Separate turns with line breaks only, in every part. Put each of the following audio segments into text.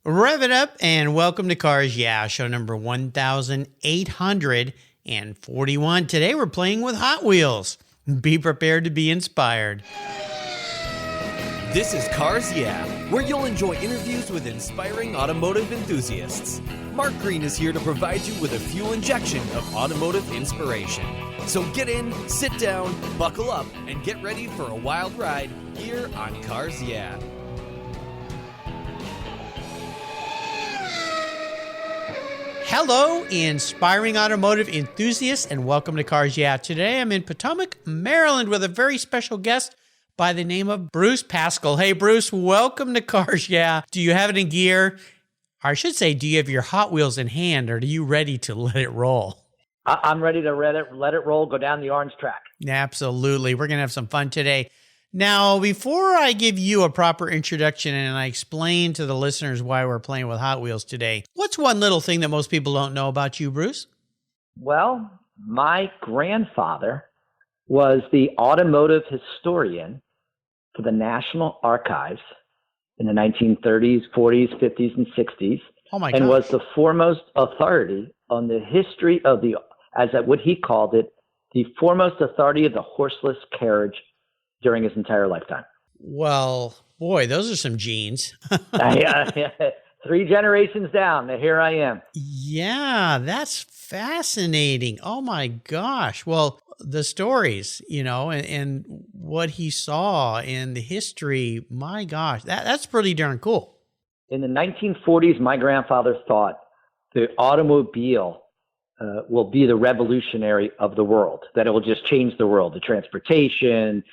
Rev it up and welcome to Cars Yeah, show number 1841. Today we're playing with Hot Wheels. Be prepared to be inspired.
This is Cars Yeah, where you'll enjoy interviews with inspiring automotive enthusiasts. Mark Green is here to provide you with a fuel injection of automotive inspiration. So get in, sit down, buckle up, and get ready for a wild ride here on Cars Yeah.
Hello, inspiring automotive enthusiasts, and welcome to Cars Yeah. Today I'm in Potomac, Maryland with a very special guest by the name of Bruce Pascal. Hey, Bruce, welcome to Cars Yeah. Do you have it in gear? Or I should say, do you have your Hot Wheels in hand, or are you ready to let it roll?
I'm ready to let it roll, go down the orange track.
Absolutely. We're going to have some fun today. Now, before I give you a proper introduction and I explain to the listeners why we're playing with Hot Wheels today, what's one little thing that most people don't know about you, Bruce?
Well, my grandfather was the automotive historian for the National Archives in the 1930s, 40s, 50s, and 60s.
Oh my
and
gosh.
was the foremost authority on the history of what he called it, the foremost authority of the horseless carriage during his entire lifetime.
Well, boy, those are some genes.
3 generations down, and here I am.
Yeah, that's fascinating. Oh my gosh. Well, the stories, and what he saw and the history, my gosh, that's pretty darn cool.
In the 1940s, my grandfather thought the automobile will be the revolutionary of the world, that it will just change the world, the transportation,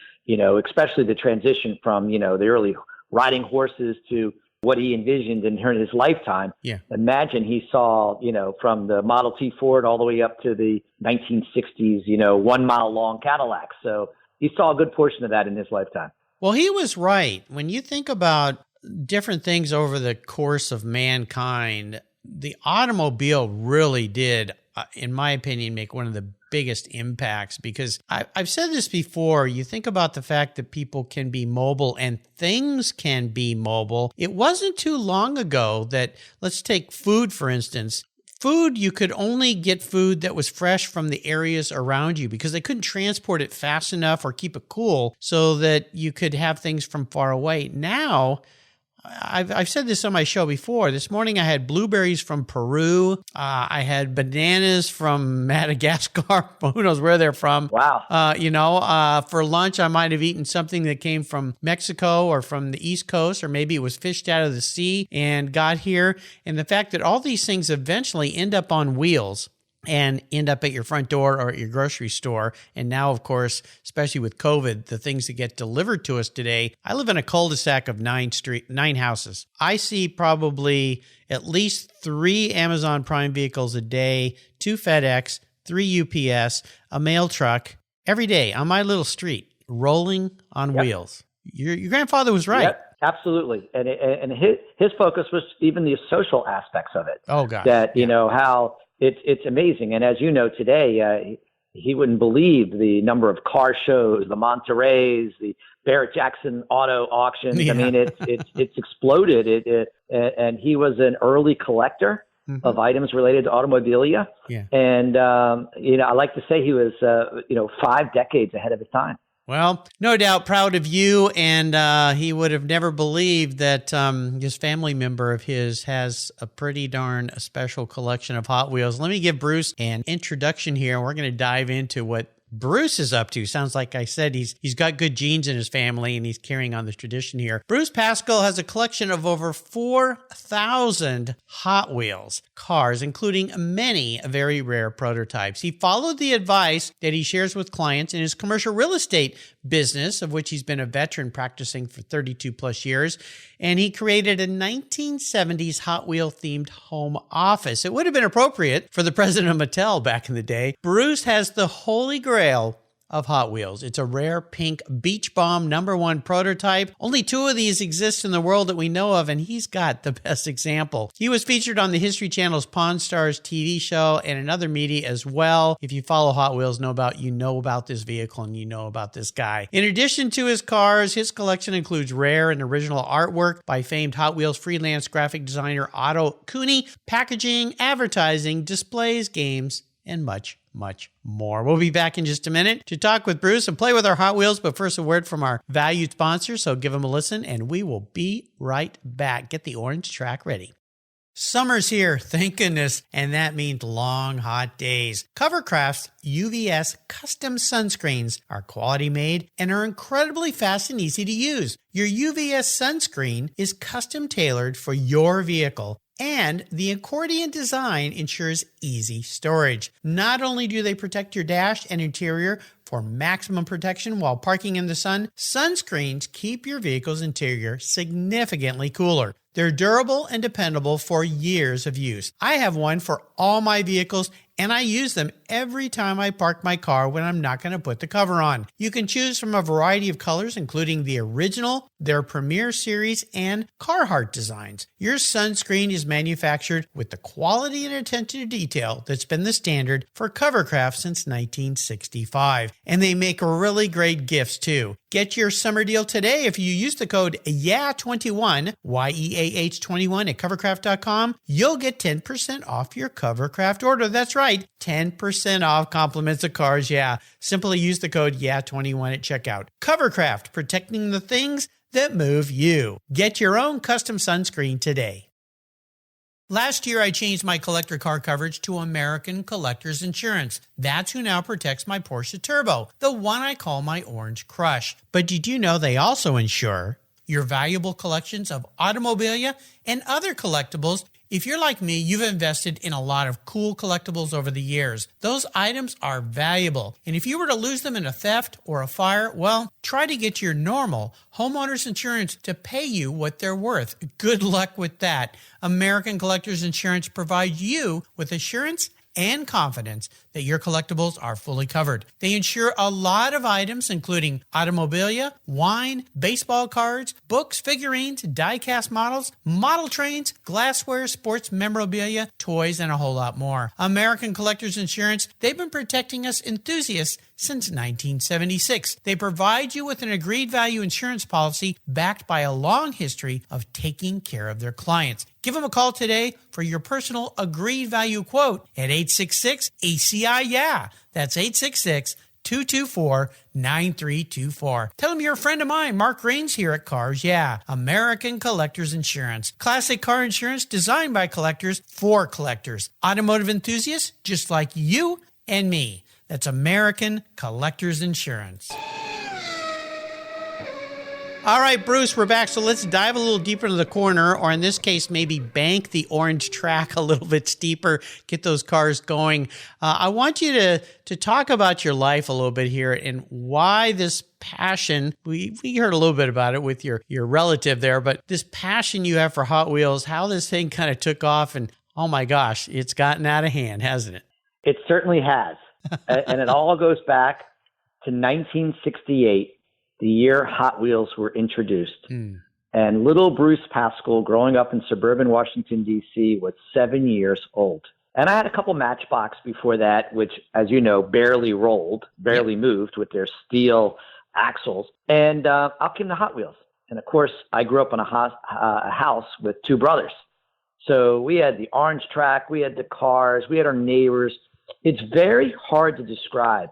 especially the transition from, the early riding horses to what he envisioned in his lifetime.
Yeah.
Imagine he saw, from the Model T Ford all the way up to the 1960s, 1 mile long Cadillacs. So he saw a good portion of that in his lifetime.
Well, he was right. When you think about different things over the course of mankind, the automobile really did, in my opinion, make one of the biggest impacts, because I've said this before. You think about the fact that people can be mobile and things can be mobile. It wasn't too long ago that, let's take food, for instance. Food, you could only get food that was fresh from the areas around you because they couldn't transport it fast enough or keep it cool so that you could have things from far away. Now, I've said this on my show before. This morning I had blueberries from Peru. I had bananas from Madagascar. Who knows where they're from?
Wow.
For lunch I might have eaten something that came from Mexico or from the East Coast, or maybe it was fished out of the sea and got here. And the fact that all these things eventually end up on wheels and end up at your front door or at your grocery store. And now, of course, especially with COVID, the things that get delivered to us today. I live in a cul-de-sac of 9 houses. I see probably at least 3 Amazon Prime vehicles a day, 2 FedEx, 3 UPS, a mail truck every day on my little street, rolling on wheels. Your grandfather was right.
Yep, absolutely. And his focus was even the social aspects of it.
Oh, gosh.
That, how it's amazing. And as you know, today, he wouldn't believe the number of car shows, the Monterey's, the Barrett-Jackson auto auctions. Yeah. I mean, it's exploded. And he was an early collector of items related to automobilia.
Yeah.
And, I like to say he was, 5 decades ahead of his time.
Well, no doubt proud of you, and he would have never believed that this family member of his has a pretty darn special collection of Hot Wheels. Let me give Bruce an introduction here, and we're going to dive into what Bruce is up to. Sounds like I said he's got good genes in his family, and he's carrying on this tradition here. Bruce Pascal has a collection of over 4,000 Hot Wheels cars, including many very rare prototypes. He followed the advice that he shares with clients in his commercial real estate business, of which he's been a veteran practicing for 32 plus years, and he created a 1970s Hot Wheel themed home office. It would have been appropriate for the president of Mattel back in the day. Bruce has the holy grail of Hot Wheels. It's a rare pink Beach Bomb #1 prototype. Only 2 of these exist in the world that we know of, and he's got the best example. He was featured on the History Channel's Pawn Stars TV show and in other media as well. If you follow Hot Wheels, you know about this vehicle and you know about this guy. In addition to his cars, his collection includes rare and original artwork by famed Hot Wheels freelance graphic designer Otto Cooney, packaging, advertising, displays, games, and much, much more. We'll be back in just a minute to talk with Bruce and play with our Hot Wheels, but first a word from our valued sponsor, so give them a listen, and we will be right back. Get the orange track ready. Summer's here, thank goodness, and that means long, hot days. Covercraft's UVS custom sunscreens are quality made and are incredibly fast and easy to use. Your UVS sunscreen is custom tailored for your vehicle, and the accordion design ensures easy storage. Not only do they protect your dash and interior for maximum protection while parking in the sun, sunscreens keep your vehicle's interior significantly cooler. They're durable and dependable for years of use. I have one for all my vehicles, and I use them every time I park my car when I'm not going to put the cover on. You can choose from a variety of colors, including the original, their Premier Series, and Carhartt designs. Your sunscreen is manufactured with the quality and attention to detail that's been the standard for Covercraft since 1965. And they make really great gifts, too. Get your summer deal today if you use the code YEAH21, YEAH21 at covercraft.com. You'll get 10% off your Covercraft order. That's right, 10% off compliments of cars, yeah. Simply use the code YEAH21 at checkout. Covercraft, protecting the things that move you. Get your own custom sunscreen today. Last year, I changed my collector car coverage to American Collectors Insurance. That's who now protects my Porsche Turbo, the one I call my Orange Crush. But did you know they also insure your valuable collections of automobilia and other collectibles? If you're like me, you've invested in a lot of cool collectibles over the years. Those items are valuable, and if you were to lose them in a theft or a fire, well, try to get your normal homeowner's insurance to pay you what they're worth. Good luck with that. American Collectors Insurance provides you with assurance and confidence that your collectibles are fully covered. They insure a lot of items, including automobilia, wine, baseball cards, books, figurines, die-cast models, model trains, glassware, sports memorabilia, toys, and a whole lot more. American Collectors Insurance, they've been protecting us enthusiasts since 1976. They provide you with an agreed value insurance policy backed by a long history of taking care of their clients. Give them a call today for your personal agreed value quote at 866-ACI-YEAH. That's 866-224-9324. Tell them you're a friend of mine, Mark Green's here at Cars Yeah, American Collectors Insurance. Classic car insurance designed by collectors for collectors. Automotive enthusiasts just like you and me. That's American Collectors Insurance. All right, Bruce, we're back. So let's dive a little deeper into the corner, or in this case, maybe bank the orange track a little bit steeper, get those cars going. I want you to talk about your life a little bit here and why this passion, we heard a little bit about it with your relative there, but this passion you have for Hot Wheels, how this thing kind of took off, and oh my gosh, it's gotten out of hand, hasn't it?
It certainly has. And it all goes back to 1968. The year Hot Wheels were introduced. And little Bruce Pascal, growing up in suburban Washington, D.C., was 7 years old. And I had a couple Matchbox before that, which, as you know, barely moved with their steel axles. And out came the Hot Wheels. And, of course, I grew up in a house with two brothers. So we had the orange track, we had the cars, we had our neighbors. It's very hard to describe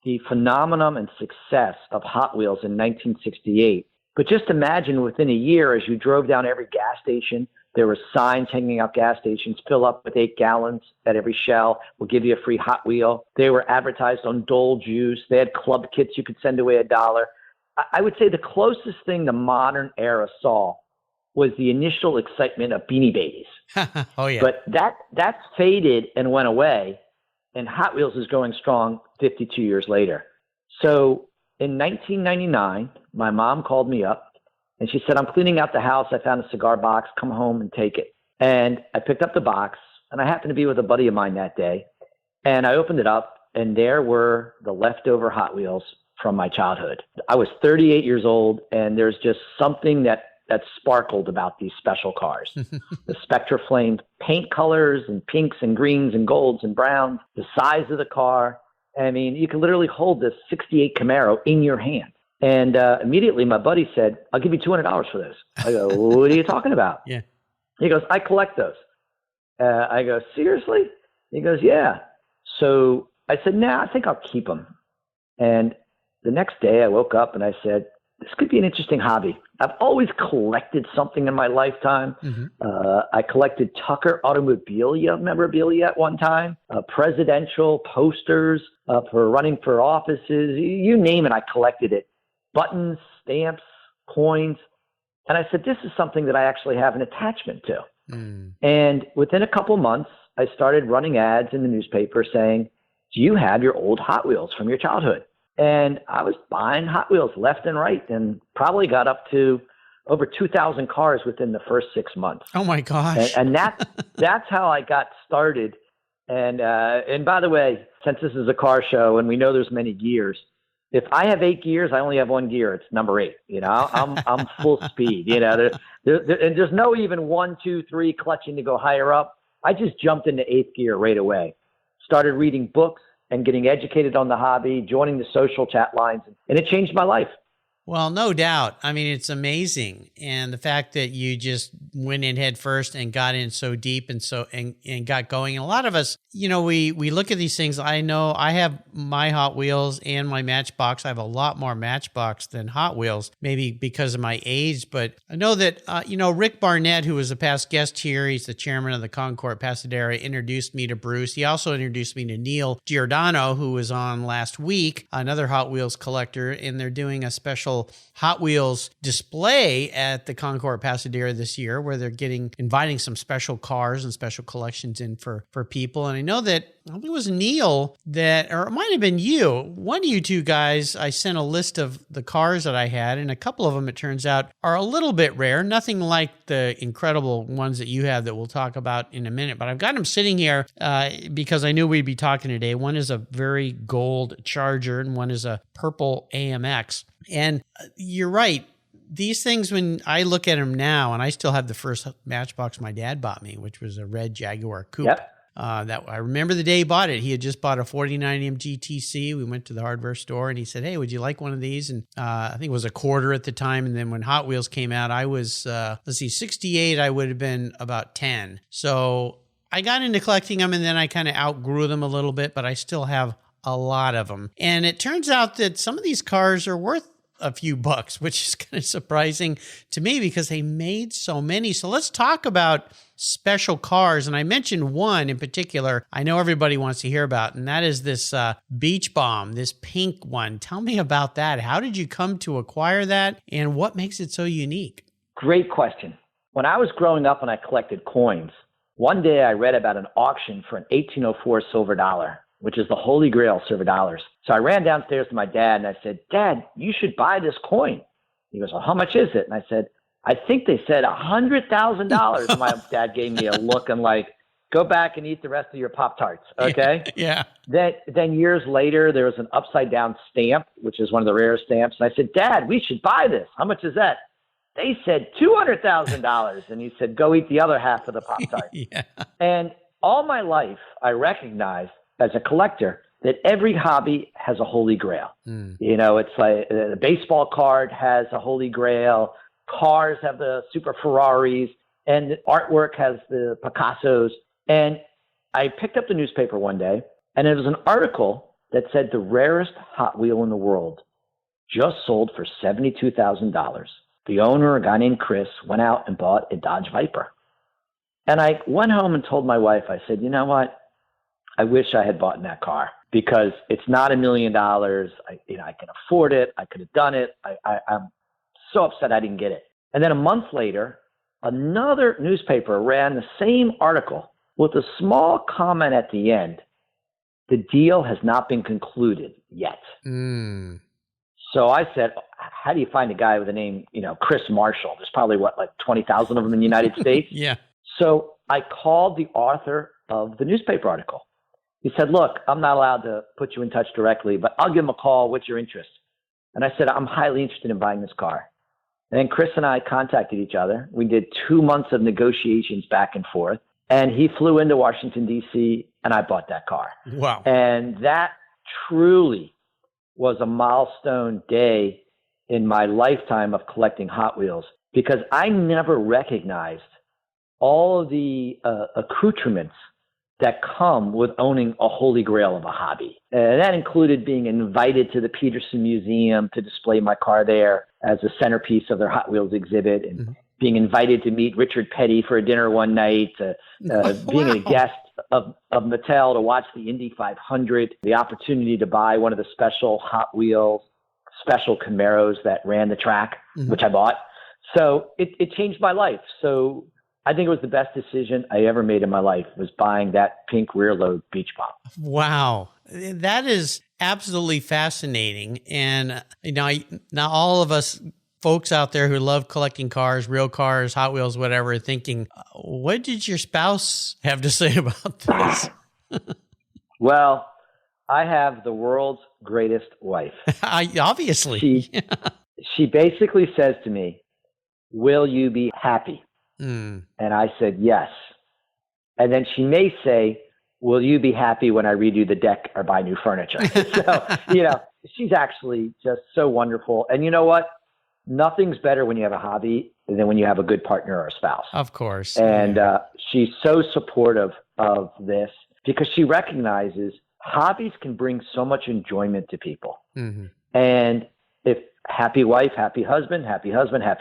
the phenomenon and success of Hot Wheels in 1968. But just imagine within a year, as you drove down every gas station, there were signs hanging out gas stations, fill up with 8 gallons at every Shell, we'll give you a free Hot Wheel. They were advertised on Dole Juice. They had club kits you could send away $1. I would say the closest thing the modern era saw was the initial excitement of Beanie Babies.
Oh, yeah.
But that faded and went away. And Hot Wheels is going strong 52 years later. So in 1999, my mom called me up and she said, I'm cleaning out the house. I found a cigar box. Come home and take it. And I picked up the box, and I happened to be with a buddy of mine that day. And I opened it up, and there were the leftover Hot Wheels from my childhood. I was 38 years old, and there's just something that sparkled about these special cars. The Spectra Flame paint colors and pinks and greens and golds and browns, the size of the car. I mean, you can literally hold this 68 Camaro in your hand. And immediately my buddy said, I'll give you $200 for this. I go, what are you talking about?
Yeah.
He goes, I collect those. I go, seriously? He goes, yeah. So I said, nah, I think I'll keep them. And the next day I woke up and I said, this could be an interesting hobby. I've always collected something in my lifetime. I collected Tucker Automobilia memorabilia at one time, presidential posters for running for offices. You name it, I collected it. Buttons, stamps, coins. And I said, this is something that I actually have an attachment to. And within a couple months, I started running ads in the newspaper saying, do you have your old Hot Wheels from your childhood? And I was buying Hot Wheels left and right, and probably got up to over 2,000 cars within the first 6 months.
Oh my gosh.
And that's how I got started. And by the way, since this is a car show and we know there's many gears, if I have 8 gears, I only have one gear. It's number 8. You know, I'm full speed. You know, and there's no even 1, 2, 3 clutching to go higher up. I just jumped into 8th gear right away. Started reading books and getting educated on the hobby, joining the social chat lines, and it changed my life.
Well, no doubt. I mean, it's amazing. And the fact that you just went in head first and got in so deep and got going. And a lot of us, you know, we look at these things. I know I have my Hot Wheels and my Matchbox. I have a lot more Matchbox than Hot Wheels, maybe because of my age. But I know that, Rick Barnett, who was a past guest here, he's the chairman of the Concours Pasadena, introduced me to Bruce. He also introduced me to Neil Giordano, who was on last week, another Hot Wheels collector, and they're doing a special Hot Wheels display at the Concours Pasadena this year, where they're inviting some special cars and special collections in for people. And I know that I think it was Neil or it might have been you. One of you two guys, I sent a list of the cars that I had, and a couple of them, it turns out, are a little bit rare. Nothing like the incredible ones that you have that we'll talk about in a minute. But I've got them sitting here because I knew we'd be talking today. One is a very gold Charger, and one is a purple AMX. And you're right. These things, when I look at them now, and I still have the first Matchbox my dad bought me, which was a red Jaguar Coupe.
Yep.
That I remember the day he bought it. He had just bought a 49M GTC. We went to the hardware store and he said, hey, would you like one of these? And I think it was $quarter at the time. And then when Hot Wheels came out, I was, 68, I would have been about 10. So I got into collecting them, and then I kind of outgrew them a little bit, but I still have a lot of them. And it turns out that some of these cars are worth a few bucks, which is kind of surprising to me because they made so many. So let's talk about special cars. And I mentioned one in particular I know everybody wants to hear about, and that is this Beach Bomb, this pink one. Tell me about that. How did you come to acquire that, and what makes it so unique?
Great question. When I was growing up and I collected coins, one day I read about an auction for an 1804 silver dollar, which is the holy grail silver dollars. So I ran downstairs to my dad and I said, Dad, you should buy this coin. He goes, well, how much is it? And I said, I think they said $100,000. My dad gave me a look and like, go back and eat the rest of your Pop-Tarts. Okay.
Yeah.
Then years later, there was an upside down stamp, which is one of the rarest stamps. And I said, Dad, we should buy this. How much is that? They said $200,000. And he said, go eat the other half of the Pop-Tart.
Yeah.
And all my life, I recognized as a collector that every hobby has a holy grail. You know, it's like the baseball card has a holy grail, cars have the super Ferraris, and the artwork has the Picassos. And I picked up the newspaper one day, and it was an article that said the rarest Hot Wheel in the world just sold for $72,000. The owner, a guy named Chris, went out and bought a Dodge Viper. And I went home and told my wife, I said, you know what? I wish I had bought in that car because it's not $1 million. I can afford it. I could have done it. I'm so upset I didn't get it. And then a month later, another newspaper ran the same article with a small comment at the end. The deal has not been concluded yet. So I said, how do you find a guy with a name, Chris Marshall? There's probably like 20,000 of them in the United States.
Yeah.
So I called the author of the newspaper article. He said, look, I'm not allowed to put you in touch directly, but I'll give him a call. What's your interest? And I said, I'm highly interested in buying this car. And then Chris and I contacted each other. We did 2 months of negotiations back and forth. And he flew into Washington, D.C., and I bought that car.
Wow.
And that truly was a milestone day in my lifetime of collecting Hot Wheels, because I never recognized all of the accoutrements that come with owning a holy grail of a hobby. And that included being invited to the Peterson Museum to display my car there as a centerpiece of their Hot Wheels exhibit, and being invited to meet Richard Petty for a dinner one night, being a guest of Mattel to watch the Indy 500, the opportunity to buy one of the special Hot Wheels, special Camaros that ran the track, which I bought. So it changed my life. So I think it was the best decision I ever made in my life, was buying that pink rear load beach bomb.
Wow. That is absolutely fascinating. And now all of us folks out there who love collecting cars, real cars, Hot Wheels, whatever, are thinking, what did your spouse have to say about this?
Well, I have the world's greatest wife.
Obviously.
She basically says to me, will you be happy?
Mm.
And I said, yes. And then she may say, will you be happy when I redo the deck or buy new furniture? So, she's actually just so wonderful. And you know what? Nothing's better when you have a hobby than when you have a good partner or a spouse.
Of course.
And she's so supportive of this, because she recognizes hobbies can bring so much enjoyment to people. Mm-hmm. And if happy wife, happy husband, happy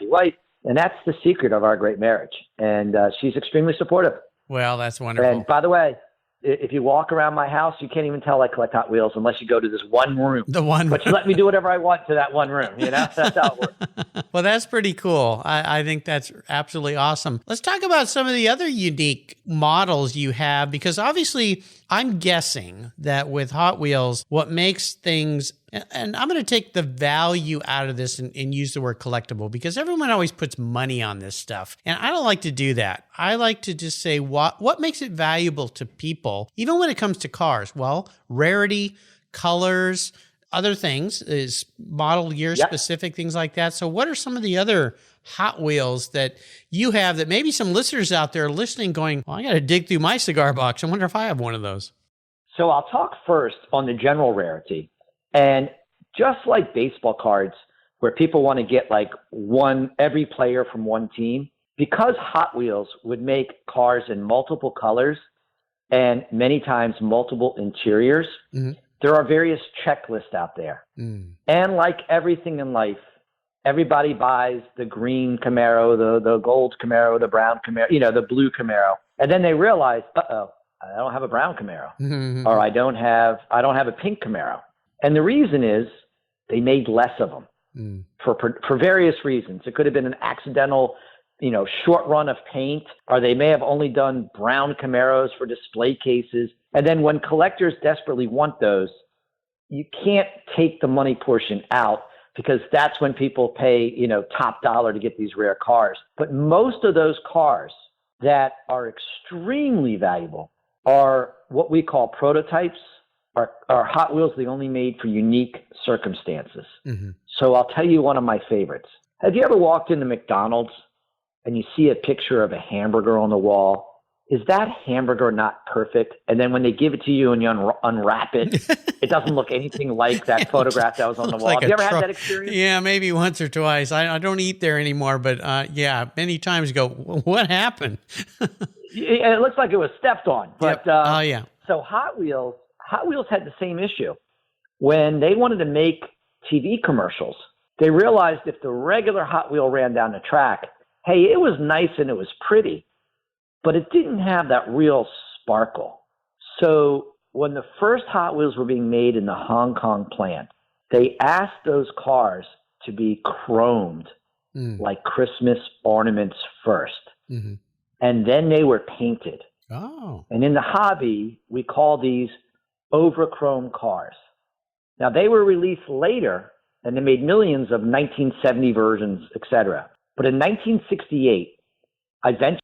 wife. And that's the secret of our great marriage. And she's extremely supportive.
Well, that's wonderful.
And by the way, if you walk around my house, you can't even tell I collect Hot Wheels unless you go to this one room. But you let me do whatever I want to that one room. That's how it works.
Well, that's pretty cool. I think that's absolutely awesome. Let's talk about some of the other unique models you have, because obviously I'm guessing that with Hot Wheels, what makes things, and I'm going to take the value out of this and use the word collectible, because everyone always puts money on this stuff. And I don't like to do that. I like to just say what makes it valuable to people, even when it comes to cars. Well, rarity, colors, other things, is model year specific, things like that. So what are some of the other Hot Wheels that you have that maybe some listeners out there listening going, well, I got to dig through my cigar box. I wonder if I have one of those.
So I'll talk first on the general rarity. And just like baseball cards, where people want to get like every player from one team, because Hot Wheels would make cars in multiple colors and many times multiple interiors, there are various checklists out there. And like everything in life, everybody buys the green Camaro, the gold Camaro, the brown Camaro, the blue Camaro. And then they realize, I don't have a brown Camaro, or I don't have a pink Camaro. And the reason is they made less of them for various reasons. It could have been an accidental, short run of paint, or they may have only done brown Camaros for display cases. And then when collectors desperately want those, you can't take the money portion out, because that's when people pay, top dollar to get these rare cars. But most of those cars that are extremely valuable are what we call prototypes, are Hot Wheels they only made for unique circumstances. So I'll tell you one of my favorites. Have you ever walked into McDonald's and you see a picture of a hamburger on the wall? Is that hamburger not perfect? And then when they give it to you and you unwrap it, it doesn't look anything like that photograph that was on the wall. Have you ever had that experience?
Yeah, maybe once or twice. I don't eat there anymore, but many times you go, what happened?
It looks like it was stepped on. But
yep.
So Hot Wheels had the same issue. When they wanted to make TV commercials, they realized if the regular Hot Wheel ran down the track, hey, it was nice and it was pretty, but it didn't have that real sparkle. So when the first Hot Wheels were being made in the Hong Kong plant, they asked those cars to be chromed like Christmas ornaments first. And then they were painted.
Oh.
And in the hobby, we call these overchrome cars. Now, they were released later, and they made millions of 1970 versions, etc. But in 1968, I ventured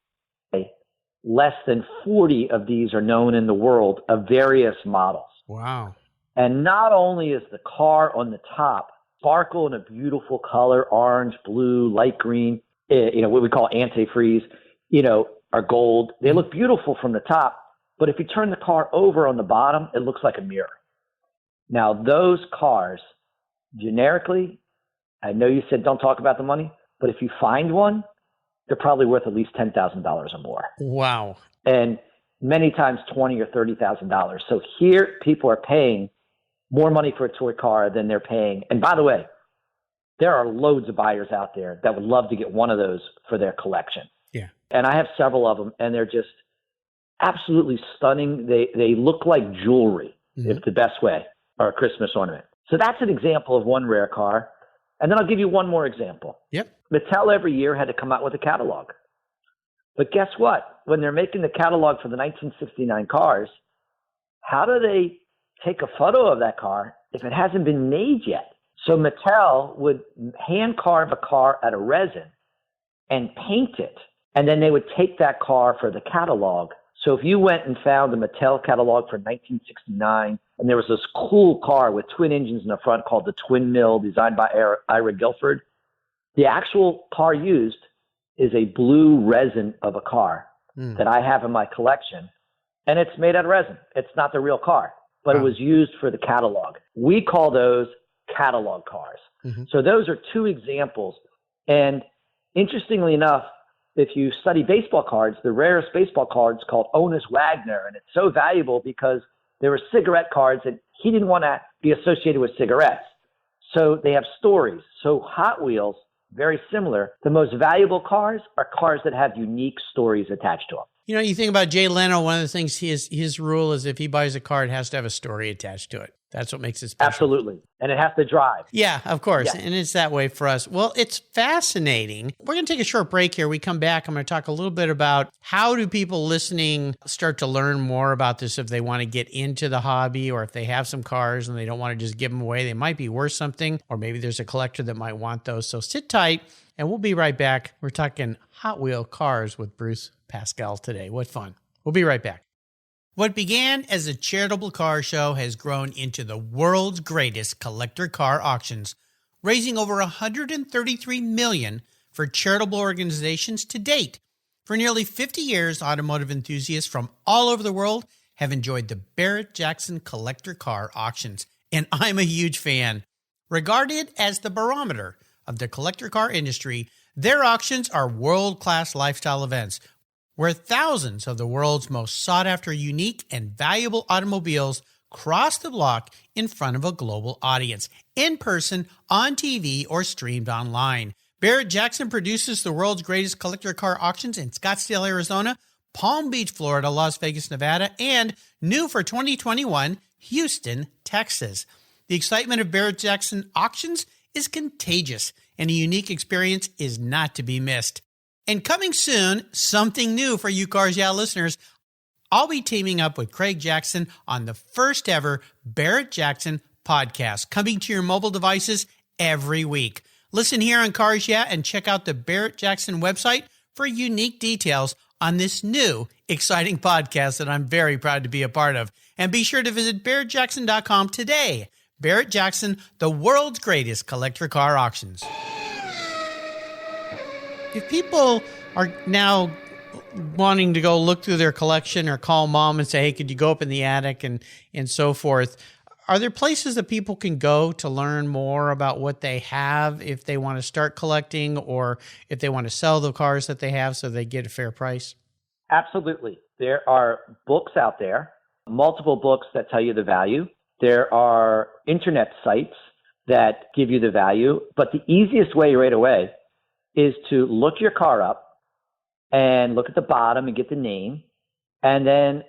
less than 40 of these are known in the world of various models.
Wow.
And not only is the car on the top sparkle in a beautiful color, orange, blue, light green, what we call antifreeze, are gold. They look beautiful from the top, but if you turn the car over on the bottom, it looks like a mirror. Now, those cars, generically, I know you said don't talk about the money, but if you find one, they're probably worth at least $10,000 or more.
Wow.
And many times $20,000 or $30,000. So here, people are paying more money for a toy car than they're paying. And by the way, there are loads of buyers out there that would love to get one of those for their collection.
Yeah.
And I have several of them, and they're just absolutely stunning. They look like jewelry, if the best way, or a Christmas ornament. So that's an example of one rare car. And then I'll give you one more example.
Yep.
Mattel every year had to come out with a catalog. But guess what? When they're making the catalog for the 1969 cars, how do they take a photo of that car if it hasn't been made yet? So Mattel would hand carve a car out of resin and paint it. And then they would take that car for the catalog. So if you went and found the Mattel catalog for 1969, and there was this cool car with twin engines in the front called the Twin Mill, designed by Ira Guilford, the actual car used is a blue resin of a car that I have in my collection. And it's made out of resin. It's not the real car, but it was used for the catalog. We call those catalog cars. So those are two examples. And interestingly enough, if you study baseball cards, the rarest baseball card's called Honus Wagner, and it's so valuable because there were cigarette cards, and he didn't want to be associated with cigarettes. So they have stories. So Hot Wheels, very similar. The most valuable cars are cars that have unique stories attached to them.
You think about Jay Leno, one of the things his rule is if he buys a car, it has to have a story attached to it. That's what makes it special.
Absolutely. And it has to drive.
Yeah, of course.
Yeah.
And it's that way for us. Well, it's fascinating. We're going to take a short break here. We come back. I'm going to talk a little bit about how do people listening start to learn more about this if they want to get into the hobby, or if they have some cars and they don't want to just give them away. They might be worth something, or maybe there's a collector that might want those. So sit tight and we'll be right back. We're talking Hot Wheel cars with Bruce Pascal today. What fun. We'll be right back. What began as a charitable car show has grown into the world's greatest collector car auctions, raising over $133 million for charitable organizations to date. For nearly 50 years, automotive enthusiasts from all over the world have enjoyed the Barrett-Jackson collector car auctions, and I'm a huge fan. Regarded as the barometer of the collector car industry, their auctions are world-class lifestyle events where thousands of the world's most sought-after, unique, and valuable automobiles cross the block in front of a global audience, in person, on TV, or streamed online. Barrett-Jackson produces the world's greatest collector car auctions in Scottsdale, Arizona, Palm Beach, Florida, Las Vegas, Nevada, and new for 2021, Houston, Texas. The excitement of Barrett-Jackson auctions is contagious, and a unique experience is not to be missed. And coming soon, something new for you Cars Yeah listeners. I'll be teaming up with Craig Jackson on the first ever Barrett-Jackson podcast, coming to your mobile devices every week. Listen here on Cars Yeah and check out the Barrett-Jackson website for unique details on this new, exciting podcast that I'm very proud to be a part of. And be sure to visit barrettjackson.com today. Barrett-Jackson, the world's greatest collector car auctions. If people are now wanting to go look through their collection or call mom and say, hey, could you go up in the attic and so forth, are there places that people can go to learn more about what they have if they want to start collecting, or if they want to sell the cars that they have so they get a fair price?
Absolutely. There are books out there, multiple books that tell you the value. There are internet sites that give you the value. But the easiest way right away is to look your car up and look at the bottom and get the name, and then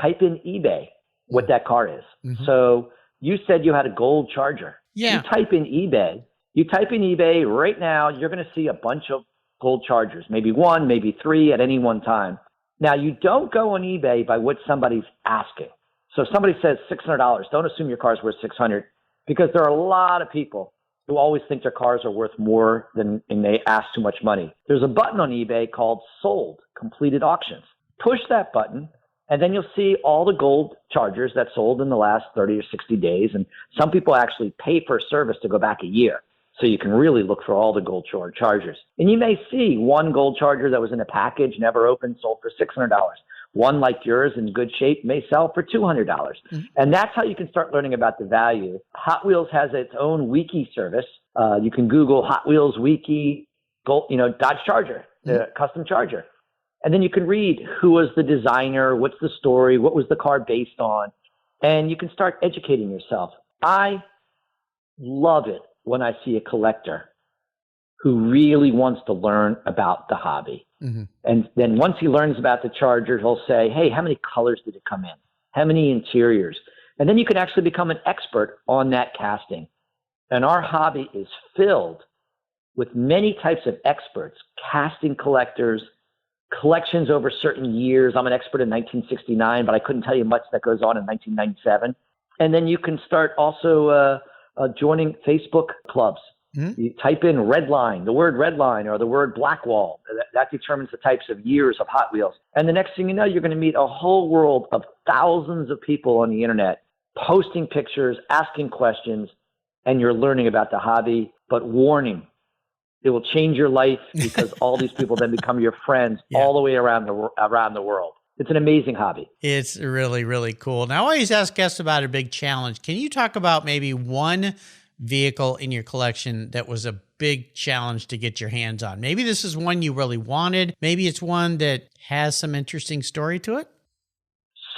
type in eBay what that car is. Mm-hmm. So you said you had a gold Charger.
Yeah.
You type in eBay right now, you're going to see a bunch of gold Chargers, maybe one, maybe three at any one time. Now, you don't go on eBay by what somebody's asking. So if somebody says $600, don't assume your car's worth $600, because there are a lot of people who always think their cars are worth more than, and they ask too much money. There's a button on eBay called Sold, Completed Auctions. push that button, and then you'll see all the gold Chargers that sold in the last 30 or 60 days. And some people actually pay for a service to go back a year. So you can really look for all the gold Chargers. And you may see one gold Charger that was in a package, never opened, sold for $600. One like yours in good shape may sell for $200. Mm-hmm. And that's how you can start learning about the value. Hot Wheels has its own wiki service. You can Google Hot Wheels wiki, Dodge Charger, the custom Charger. And then you can read who was the designer, what's the story, what was the car based on, and you can start educating yourself. I love it when I see a collector who really wants to learn about the hobby. Mm-hmm. And then once he learns about the Charger, he'll say, hey, how many colors did it come in? How many interiors? And then you can actually become an expert on that casting. And our hobby is filled with many types of experts, casting collectors, collections over certain years. I'm an expert in 1969, but I couldn't tell you much that goes on in 1997. And then you can start also joining Facebook clubs. Mm-hmm. You type in Redline, the word Redline or the word Blackwall. That determines the types of years of Hot Wheels. And the next thing you know, you're going to meet a whole world of thousands of people on the internet posting pictures, asking questions, and you're learning about the hobby. But warning, it will change your life because all these people then become your friends all the way around the world. It's an amazing hobby.
It's really, really cool. Now, I always ask guests about a big challenge. Can you talk about maybe one vehicle in your collection that was a big challenge to get your hands on? Maybe this is one you really wanted. Maybe it's one that has some interesting story to it.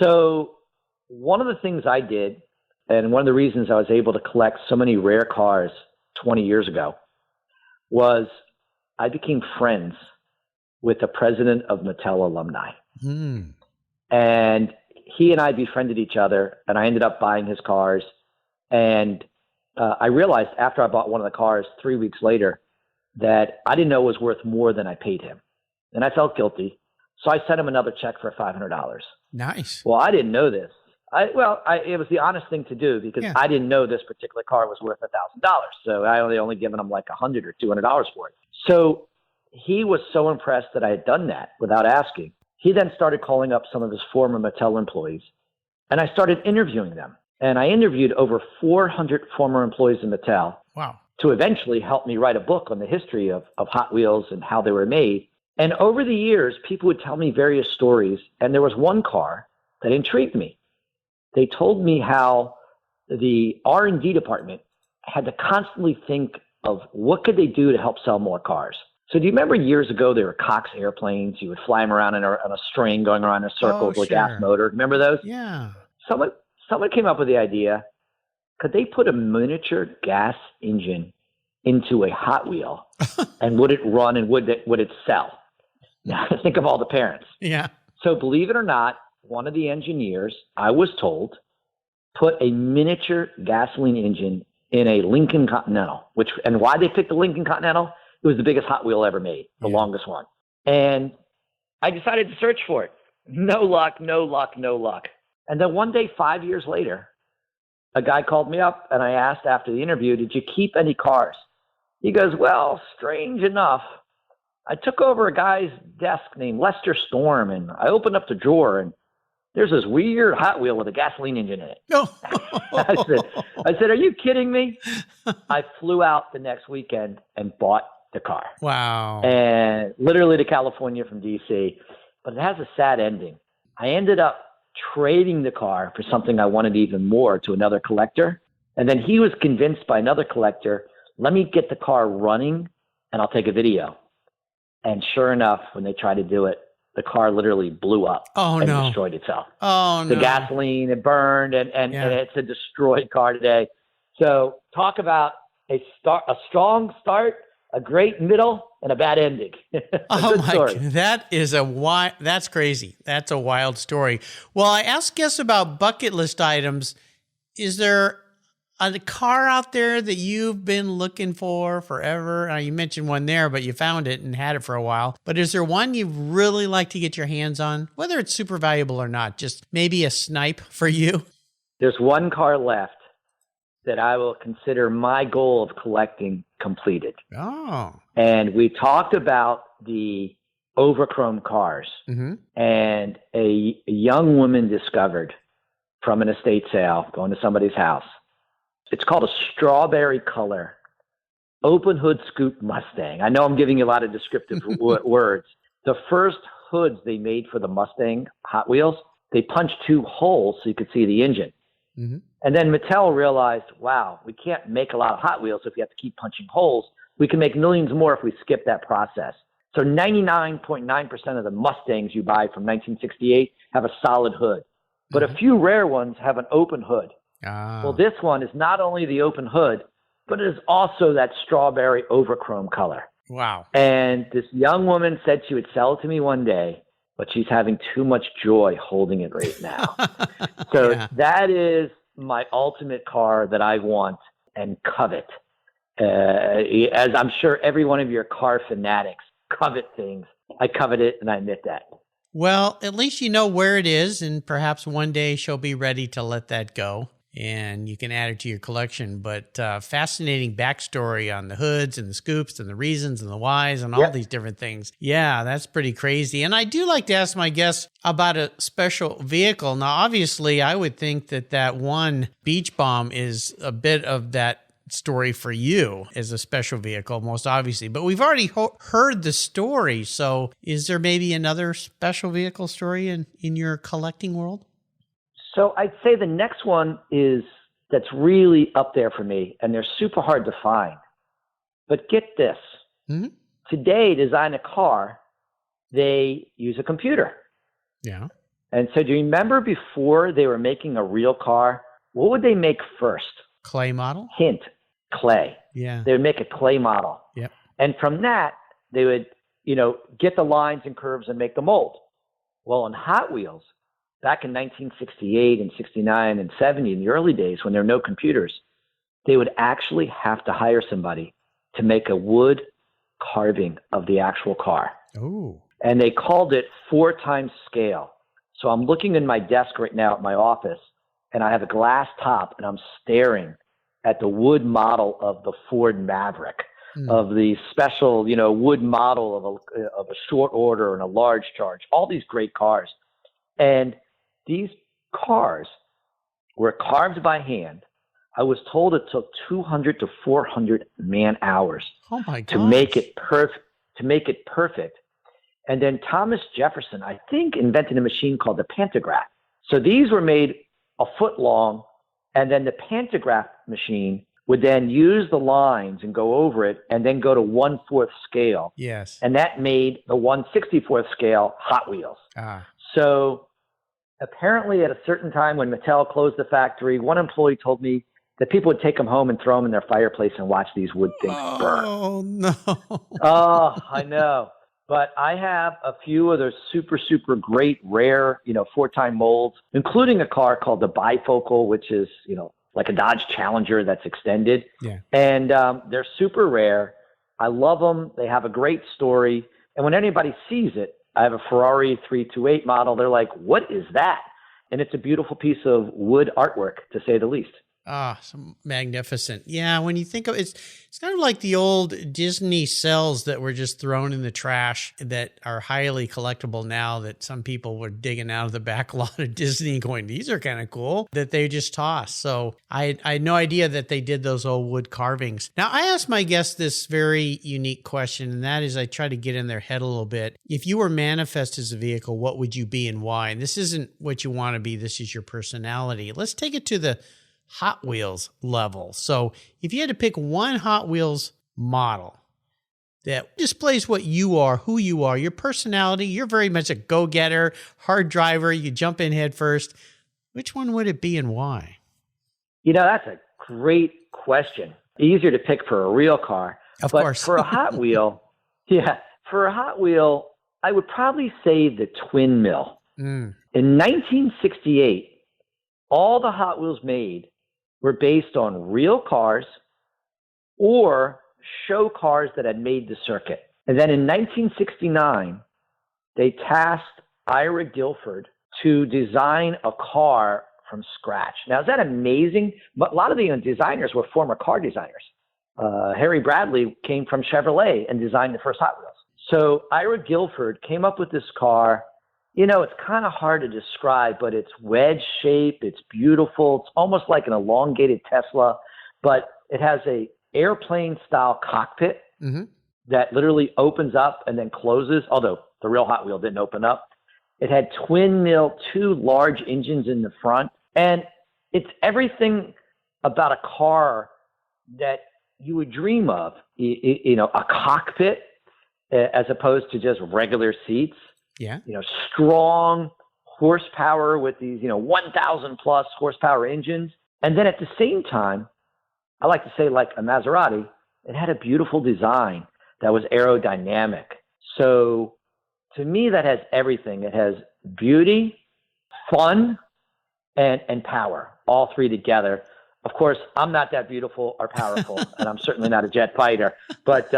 So one of the things I did, and one of the reasons I was able to collect so many rare cars 20 years ago, was I became friends with the president of Mattel alumni. Hmm. And he and I befriended each other, and I ended up buying his cars. And I realized after I bought one of the cars 3 weeks later that I didn't know it was worth more than I paid him. And I felt guilty. So I sent him another check for $500.
Nice.
Well, I didn't know this. It was the honest thing to do because I didn't know this particular car was worth $1,000. So I only given him like $100 or $200 for it. So he was so impressed that I had done that without asking. He then started calling up some of his former Mattel employees, and I started interviewing them. And I interviewed over 400 former employees in Mattel.
Wow.
To eventually help me write a book on the history of Hot Wheels and how they were made. And over the years, people would tell me various stories, and there was one car that intrigued me. They told me how the R&D department had to constantly think of what could they do to help sell more cars. So do you remember years ago there were Cox airplanes? You would fly them around on a string going around in a circle with a gas motor. Remember those?
Yeah.
Someone came up with the idea, could they put a miniature gas engine into a Hot Wheel and would it run and would it sell? Now think of all the parents.
Yeah.
So believe it or not, one of the engineers, I was told, put a miniature gasoline engine in a Lincoln Continental, and why they picked the Lincoln Continental? It was the biggest Hot Wheel ever made, the longest one. And I decided to search for it. No luck. And then one day, 5 years later, a guy called me up and I asked after the interview, did you keep any cars? He goes, well, strange enough, I took over a guy's desk named Lester Storm and I opened up the drawer and there's this weird Hot Wheel with a gasoline engine in it.
No.
I said, are you kidding me? I flew out the next weekend and bought the car.
Wow.
And literally to California from DC. But it has a sad ending. I ended up trading the car for something I wanted even more to another collector. And then he was convinced by another collector, let me get the car running and I'll take a video. And sure enough, when they tried to do it, the car literally blew up and destroyed itself.
Oh,
the gasoline, it burned, and it's a destroyed car today. So talk about a strong start, a great middle, and a bad ending.
Oh my God, that's crazy. That's a wild story. Well, I asked guests about bucket list items. Is there a car out there that you've been looking for forever? You mentioned one there, but you found it and had it for a while. But is there one you really like to get your hands on, whether it's super valuable or not, just maybe a snipe for you?
There's one car left that I will consider my goal of collecting completed.
Oh.
And we talked about the overchrome cars.
Mm-hmm.
And a young woman discovered from an estate sale, going to somebody's house, it's called a strawberry color open hood scoop Mustang. I know I'm giving you a lot of descriptive words. The first hoods they made for the Mustang Hot Wheels, they punched 2 holes so you could see the engine.
Mm-hmm.
And then Mattel realized, wow, we can't make a lot of Hot Wheels if we have to keep punching holes. We can make millions more if we skip that process. So 99.9% of the Mustangs you buy from 1968 have a solid hood. But a few rare ones have an open hood. Well, this one is not only the open hood, but it is also that strawberry overchrome color.
Wow.
And this young woman said she would sell it to me one day, but she's having too much joy holding it right now. So that is my ultimate car that I want and covet. As I'm sure every one of your car fanatics covet things. I covet it, and I admit that.
Well, at least you know where it is, and perhaps one day she'll be ready to let that go, and you can add it to your collection. But fascinating backstory on the hoods and the scoops and the reasons and the whys and all these different things. Yeah, that's pretty crazy. And I do like to ask my guests about a special vehicle. Now, obviously, I would think that one Beach Bomb is a bit of that story for you as a special vehicle, most obviously, but we've already heard the story. So is there maybe another special vehicle story in your collecting world?
So I'd say the next one that's really up there for me, and they're super hard to find. But get this. Mm-hmm. Today, design a car, they use a computer.
Yeah.
And so do you remember before they were making a real car, what would they make first?
Clay model?
Hint. Clay.
Yeah.
They would make a clay model.
Yep.
And from that, they would, get the lines and curves and make the mold. Well, in Hot Wheels, back in 1968 and 69 and 70, in the early days when there were no computers, they would actually have to hire somebody to make a wood carving of the actual car.
Oh.
And they called it 4 times scale. So I'm looking in my desk right now at my office, and I have a glass top, and I'm staring at the wood model of the Ford Maverick, of the special, wood model of a short order and a large charge, all these great cars. And these cars were carved by hand. I was told it took 200 to 400 man hours to make it perfect. And then Thomas Jefferson, I think, invented a machine called the pantograph. So these were made a foot long, and then the pantograph machine would then use the lines and go over it and then go to 1/4 scale.
Yes.
And that made the 1/64 scale Hot Wheels. So apparently at a certain time when Mattel closed the factory, one employee told me that people would take them home and throw them in their fireplace and watch these wood things burn.
Oh, no.
Oh, I know. But I have a few of those super, super great, rare, 4-time molds, including a car called the Bifocal, which is, like a Dodge Challenger that's extended.
Yeah.
And they're super rare. I love them. They have a great story. And when anybody sees it, I have a Ferrari 328 model. They're like, what is that? And it's a beautiful piece of wood artwork, to say the least.
So magnificent. Yeah, when you think of it, it's kind of like the old Disney cells that were just thrown in the trash that are highly collectible now, that some people were digging out of the back lot of Disney going, these are kind of cool, that they just tossed. So I had no idea that they did those old wood carvings. Now, I asked my guests this very unique question, and that is I try to get in their head a little bit. If you were manifest as a vehicle, what would you be and why? And this isn't what you want to be. This is your personality. Let's take it to the Hot Wheels level. So if you had to pick one Hot Wheels model that displays what you are, who you are, your personality, you're very much a go-getter, hard driver, you jump in head first, which one would it be and why?
That's a great question. Easier to pick for a real car.
Of course.
For a Hot Wheel, I would probably say the Twin Mill. In 1968, all the Hot Wheels made were based on real cars or show cars that had made the circuit. And then in 1969, they tasked Ira Guilford to design a car from scratch. Now, is that amazing? But a lot of the designers were former car designers. Harry Bradley came from Chevrolet and designed the first Hot Wheels. So Ira Guilford came up with this car. It's kind of hard to describe, but it's wedge shape. It's beautiful. It's almost like an elongated Tesla, but it has a airplane style cockpit that literally opens up and then closes, although the real Hot Wheel didn't open up. It had twin mill, 2 large engines in the front. And it's everything about a car that you would dream of, a cockpit as opposed to just regular seats.
Yeah.
Strong horsepower with these, 1,000 plus horsepower engines. And then at the same time, I like to say, like a Maserati, it had a beautiful design that was aerodynamic. So to me, that has everything. It has beauty, fun, and power, all 3 together. Of course, I'm not that beautiful or powerful, and I'm certainly not a jet fighter. But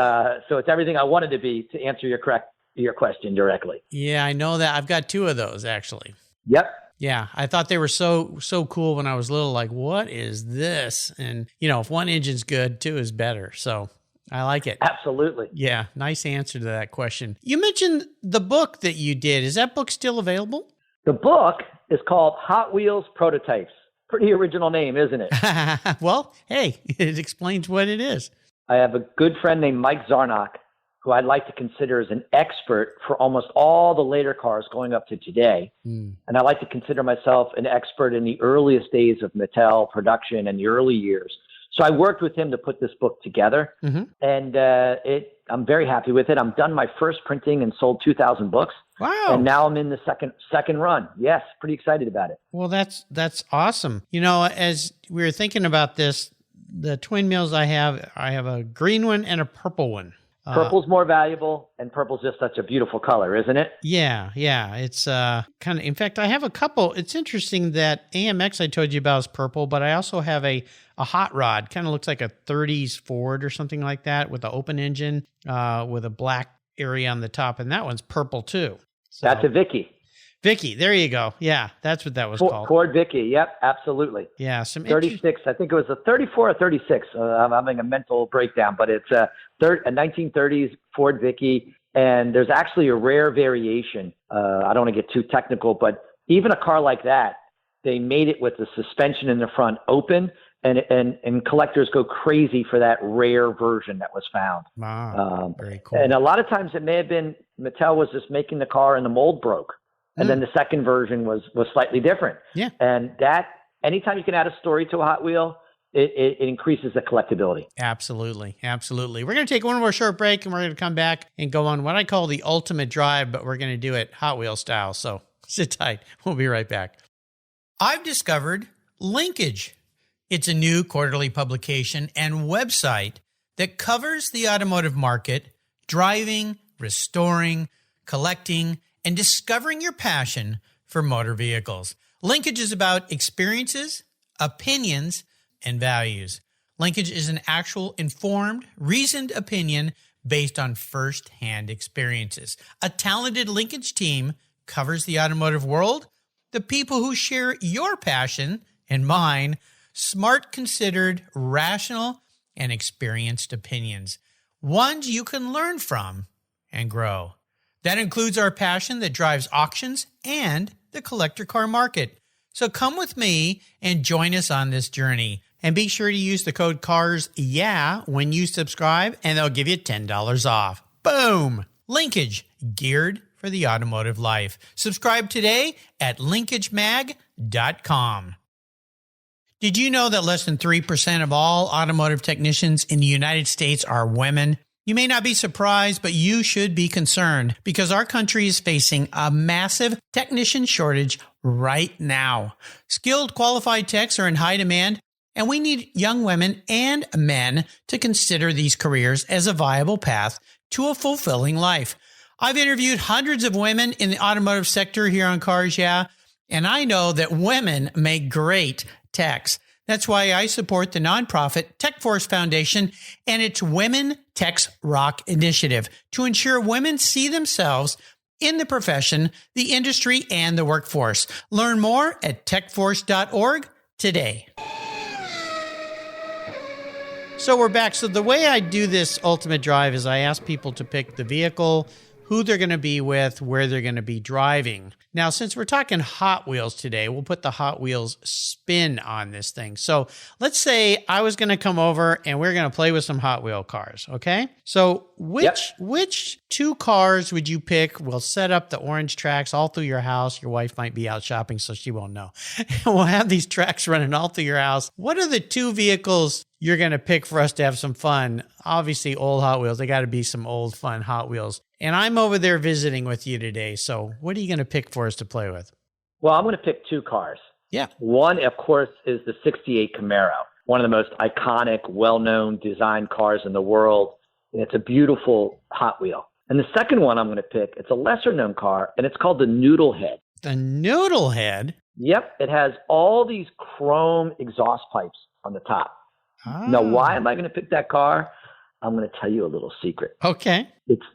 so it's everything I wanted to be, to answer your question directly.
Yeah, I know that. I've got 2 of those, actually.
Yep.
Yeah, I thought they were so cool when I was little. Like, what is this? And, if one engine's good, 2 is better. So I like it.
Absolutely.
Yeah, nice answer to that question. You mentioned the book that you did. Is that book still available?
The book is called Hot Wheels Prototypes. Pretty original name, isn't it?
Well, hey, it explains what it is.
I have a good friend named Mike Zarnock, who I'd like to consider as an expert for almost all the later cars going up to today. And I like to consider myself an expert in the earliest days of Mattel production and the early years. So I worked with him to put this book together, and I'm very happy with it. I'm done my first printing and sold 2,000 books.
Wow.
And now I'm in the second run. Yes, pretty excited about it.
Well, that's awesome. As we were thinking about this, the twin mills I have a green one and a purple one.
Purple's more valuable, and purple's just such a beautiful color, isn't it?
Yeah. It's kind of, in fact, I have a couple. It's interesting that AMX I told you about is purple, but I also have a hot rod, kind of looks like a 30s Ford or something like that with an open engine with a black area on the top, and that one's purple too. So,
that's a Vicky.
Vicky, there you go. Yeah, that's what that was called.
Ford Vicky, yep, absolutely.
Yeah, some
36. I think it was a 34 or 36. I'm having a mental breakdown, but it's a 1930s Ford Vicky, and there's actually a rare variation. I don't want to get too technical, but even a car like that, they made it with the suspension in the front open, and collectors go crazy for that rare version that was found.
Wow, very cool.
And a lot of times it may have been Mattel was just making the car and the mold broke. And then the second version was slightly different.
Yeah.
And that, anytime you can add a story to a Hot Wheel, it increases the collectability.
Absolutely. Absolutely. We're going to take one more short break, and we're going to come back and go on what I call the ultimate drive, but we're going to do it Hot Wheel style. So sit tight. We'll be right back. I've discovered Linkage. It's a new quarterly publication and website that covers the automotive market, driving, restoring, collecting, and discovering your passion for motor vehicles. Linkage is about experiences, opinions, and values. Linkage is an actual informed, reasoned opinion based on first-hand experiences. A talented Linkage team covers the automotive world, the people who share your passion and mine, smart, considered, rational, and experienced opinions, ones you can learn from and grow. That includes our passion that drives auctions and the collector car market. So come with me and join us on this journey. And be sure to use the code CARSYEAH when you subscribe, and they'll give you $10 off. Boom! Linkage, geared for the automotive life. Subscribe today at linkagemag.com. Did you know that less than 3% of all automotive technicians in the United States are women? You may not be surprised, but you should be concerned because our country is facing a massive technician shortage right now. Skilled, qualified techs are in high demand, and we need young women and men to consider these careers as a viable path to a fulfilling life. I've interviewed hundreds of women in the automotive sector here on Cars Yeah, and I know that women make great techs. That's why I support the nonprofit TechForce Foundation and its Women Techs Rock initiative to ensure women see themselves in the profession, the industry, and the workforce. Learn more at techforce.org today. So we're back. So the way I do this ultimate drive is I ask people to pick the vehicle, who they're going to be with, where they're going to be driving. Now, since we're talking Hot Wheels today, we'll put the Hot Wheels spin on this thing. So let's say I was going to come over and we're going to play with some Hot Wheel cars, okay? So which two cars would you pick? We'll set up the orange tracks all through your house. Your wife might be out shopping, so she won't know. We'll have these tracks running all through your house. What are the two vehicles you're going to pick for us to have some fun? Obviously, old Hot Wheels. They got to be some old, fun Hot Wheels. And I'm over there visiting with you today. So what are you going to pick for us to play with?
Well, I'm going to pick two cars.
Yeah.
One, of course, is the 68 Camaro, one of the most iconic, well-known design cars in the world. And it's a beautiful Hot Wheel. And the second one I'm going to pick, it's a lesser-known car, and it's called the Noodle Head.
The Noodle Head?
Yep. It has all these chrome exhaust pipes on the top.
Ah.
Now, why am I going to pick that car? I'm going to tell you a little secret.
Okay.
It's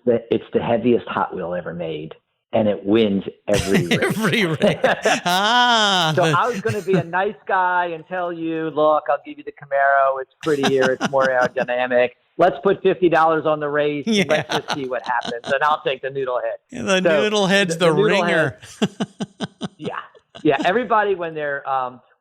the heaviest Hot Wheel ever made, and it wins every race.
Every race. Ah.
So I was going to be a nice guy and tell you, look, I'll give you the Camaro. It's prettier. It's more aerodynamic. Let's put $50 on the race.
Yeah.
And let's just see what happens. And I'll take the Noodle Head.
Yeah, the Noodle Head's the
Noodle
ringer.
Yeah. Yeah. Everybody, when they're,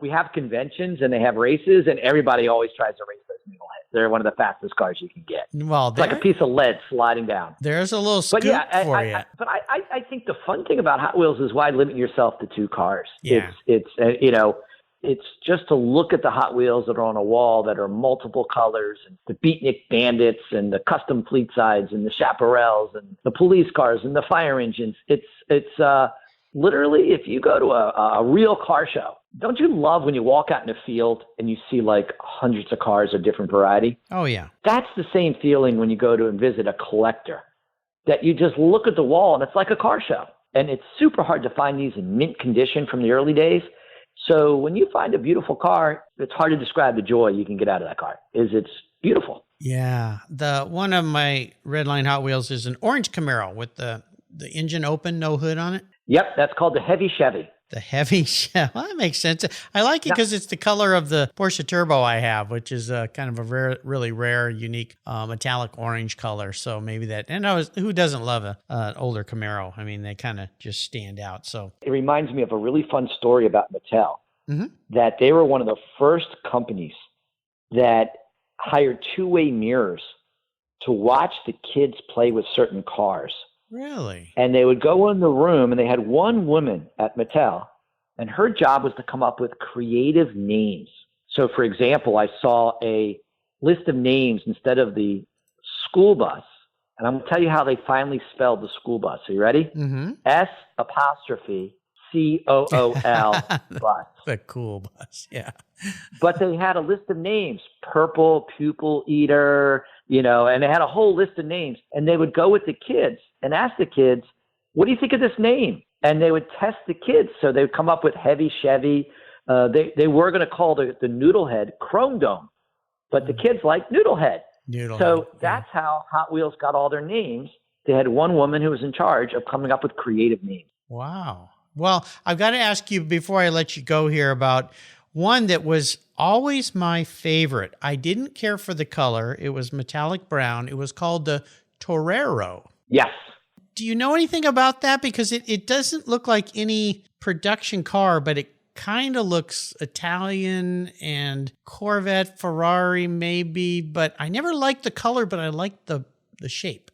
we have conventions and they have races, and everybody always tries to race those Noodle Heads. They're one of the fastest cars you can get.
Well,
it's like a piece of lead sliding down.
There's a little scoop for you.
I think the fun thing about Hot Wheels is why limit yourself to two cars.
Yeah.
It's just to look at the Hot Wheels that are on a wall that are multiple colors, and the Beatnik Bandits and the custom fleet sides and the Chaparrals and the police cars and the fire engines. It's literally, if you go to a real car show, don't you love when you walk out in a field and you see like hundreds of cars of different variety?
Oh, yeah.
That's the same feeling when you go to and visit a collector, that you just look at the wall and it's like a car show. And it's super hard to find these in mint condition from the early days. So when you find a beautiful car, it's hard to describe the joy you can get out of that car. It's beautiful.
Yeah. One of my red line Hot Wheels is an orange Camaro with the engine open, no hood on it.
Yep, that's called the Heavy Chevy.
The Heavy Chevy. Well, that makes sense. I like it because it's the color of the Porsche Turbo I have, which is kind of a really rare, unique metallic orange color. So maybe that. And who doesn't love an older Camaro? I mean, they kind of just stand out. So
it reminds me of a really fun story about Mattel, that they were one of the first companies that hired two-way mirrors to watch the kids play with certain cars.
Really?
And they would go in the room, and they had one woman at Mattel, and her job was to come up with creative names. So, for example, I saw a list of names instead of the school bus, and I'm going to tell you how they finally spelled the school bus. Are you ready?
Mm-hmm.
S''COOL bus.
The cool bus, yeah.
But they had a list of names: Purple Pupil Eater, and they had a whole list of names. And they would go with the kids and ask the kids, what do you think of this name? And they would test the kids. So they would come up with Heavy Chevy. They were going to call the Noodle Head Chrome Dome, but the kids liked Noodle Head. So that's how Hot Wheels got all their names. They had one woman who was in charge of coming up with creative names.
Wow. Well, I've got to ask you before I let you go here about one that was always my favorite. I didn't care for the color. It was metallic brown. It was called the Torero.
Yes.
Do you know anything about that? Because it doesn't look like any production car, but it kind of looks Italian and Corvette, Ferrari maybe, but I never liked the color, but I liked the shape.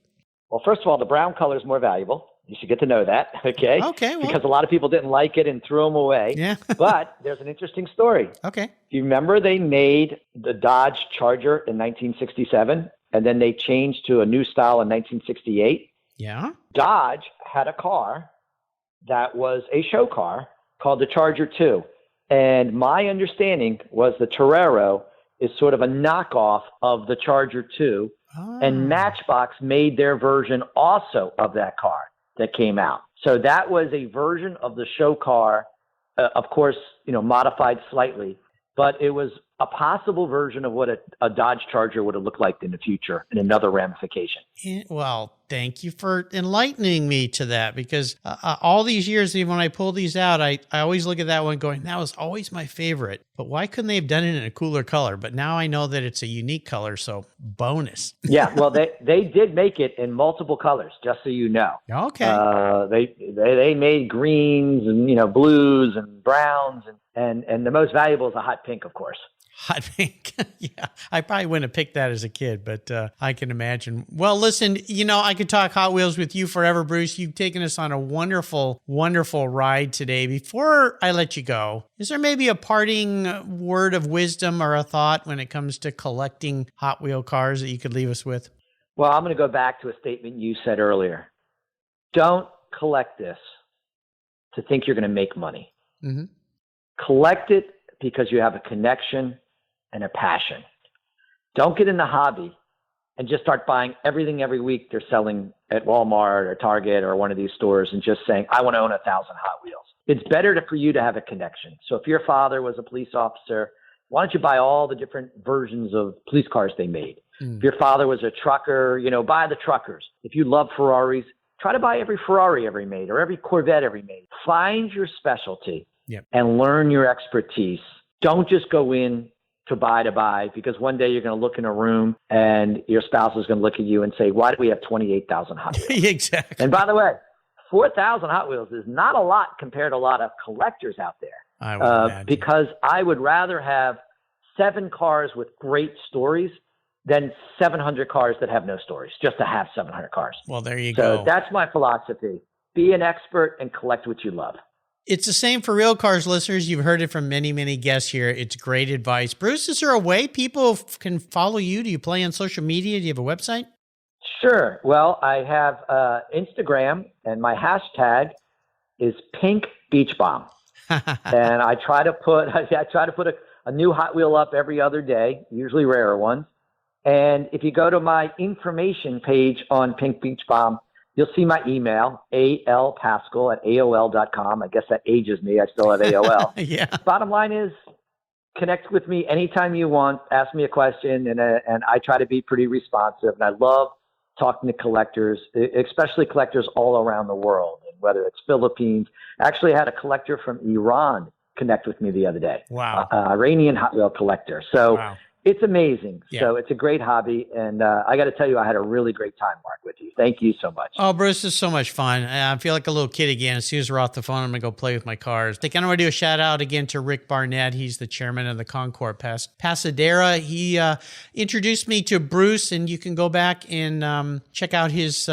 Well, first of all, the brown color is more valuable. You should get to know that, okay?
Okay. Well,
because a lot of people didn't like it and threw them away.
Yeah.
But there's an interesting story.
Okay.
Do you remember they made the Dodge Charger in 1967, and then they changed to a new style in 1968?
Yeah.
Dodge had a car that was a show car called the Charger 2. And my understanding was the Torero is sort of a knockoff of the Charger 2. Oh. And Matchbox made their version also of that car that came out. So that was a version of the show car, of course, modified slightly, but it was a possible version of what a Dodge Charger would have looked like in the future in another ramification.
Well, Thank you for enlightening me to that, because all these years, even when I pull these out, I always look at that one going, that was always my favorite. But why couldn't they have done it in a cooler color? But now I know that it's a unique color, so bonus.
Yeah, well, they did make it in multiple colors, just so you know.
Okay.
They made greens and blues and browns and the most valuable is a hot pink, of course.
Hot pink. Yeah, I probably wouldn't have picked that as a kid, but I can imagine. Well, listen, I could talk Hot Wheels with you forever, Bruce. You've taken us on a wonderful, wonderful ride today. Before I let you go, is there maybe a parting word of wisdom or a thought when it comes to collecting Hot Wheel cars that you could leave us with?
Well, I'm going to go back to a statement you said earlier. Don't collect this to think you're going to make money.
Mm-hmm.
Collect it because you have a connection and a passion. Don't get in the hobby and just start buying everything every week they're selling at Walmart or Target or one of these stores and just saying, I want to own 1,000 Hot Wheels. It's better for you to have a connection. So if your father was a police officer, why don't you buy all the different versions of police cars they made? If your father was a trucker, buy the truckers. If you love Ferraris, try to buy every Ferrari ever made or every Corvette ever made. Find your specialty and learn your expertise. Don't just go in to buy, because one day you're going to look in a room and your spouse is going to look at you and say, why do we have 28,000 Hot Wheels?
Exactly.
And by the way, 4,000 Hot Wheels is not a lot compared to a lot of collectors out there.
I would imagine.
Because I would rather have 7 cars with great stories than 700 cars that have no stories, just to have 700 cars.
Well, there you go.
So that's my philosophy. Be an expert and collect what you love.
It's the same for Real Cars listeners. You've heard it from many, many guests here. It's great advice. Bruce, is there a way people can follow you? Do you play on social media? Do you have a website?
Sure. Well, I have Instagram, and my hashtag is Pink Beach Bomb. And I try to put a new Hot Wheel up every other day, usually rarer ones. And if you go to my information page on Pink Beach Bomb, you'll see my email, alpascal@aol.com. I guess that ages me. I still have AOL.
Yeah.
Bottom line is, connect with me anytime you want. Ask me a question, and I try to be pretty responsive. And I love talking to collectors, especially collectors all around the world, and whether it's Philippines. Actually, I had a collector from Iran connect with me the other day.
Wow.
Iranian Hot Wheel collector. So
wow.
It's amazing.
Yeah.
So it's a great hobby. And I got to tell you, I had a really great time, Mark, with you. Thank you so much.
Oh, Bruce, this is so much fun. I feel like a little kid again. As soon as we're off the phone, I'm going to go play with my cars. I think I want to do a shout out again to Rick Barnett. He's the chairman of the Concours Pasadena. He introduced me to Bruce, and you can go back and check out his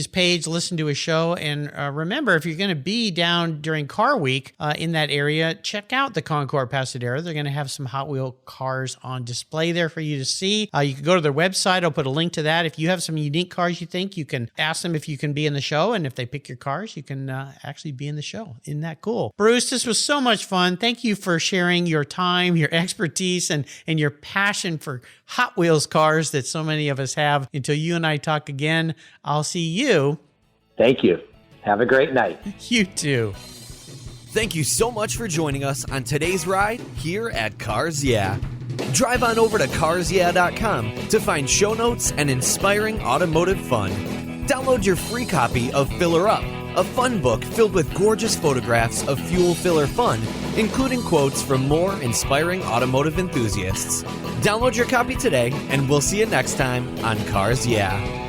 page, listen to his show. And remember, if you're going to be down during Car Week in that area, check out the Concours Pasadena. They're going to have some Hot Wheel cars on display there for you to see. You can go to their website. I'll put a link to that. If you have some unique cars you think, you can ask them if you can be in the show. And if they pick your cars, you can actually be in the show. Isn't that cool? Bruce, this was so much fun. Thank you for sharing your time, your expertise, and your passion for Hot Wheels cars that so many of us have. Until you and I talk again, I'll see you.
Thank you. Have a great night.
You too.
Thank you so much for joining us on today's ride here at Cars Yeah. Drive on over to carsyeah.com to find show notes and inspiring automotive fun. Download your free copy of Filler Up, a fun book filled with gorgeous photographs of fuel filler fun, including quotes from more inspiring automotive enthusiasts. Download your copy today, and we'll see you next time on Cars Yeah.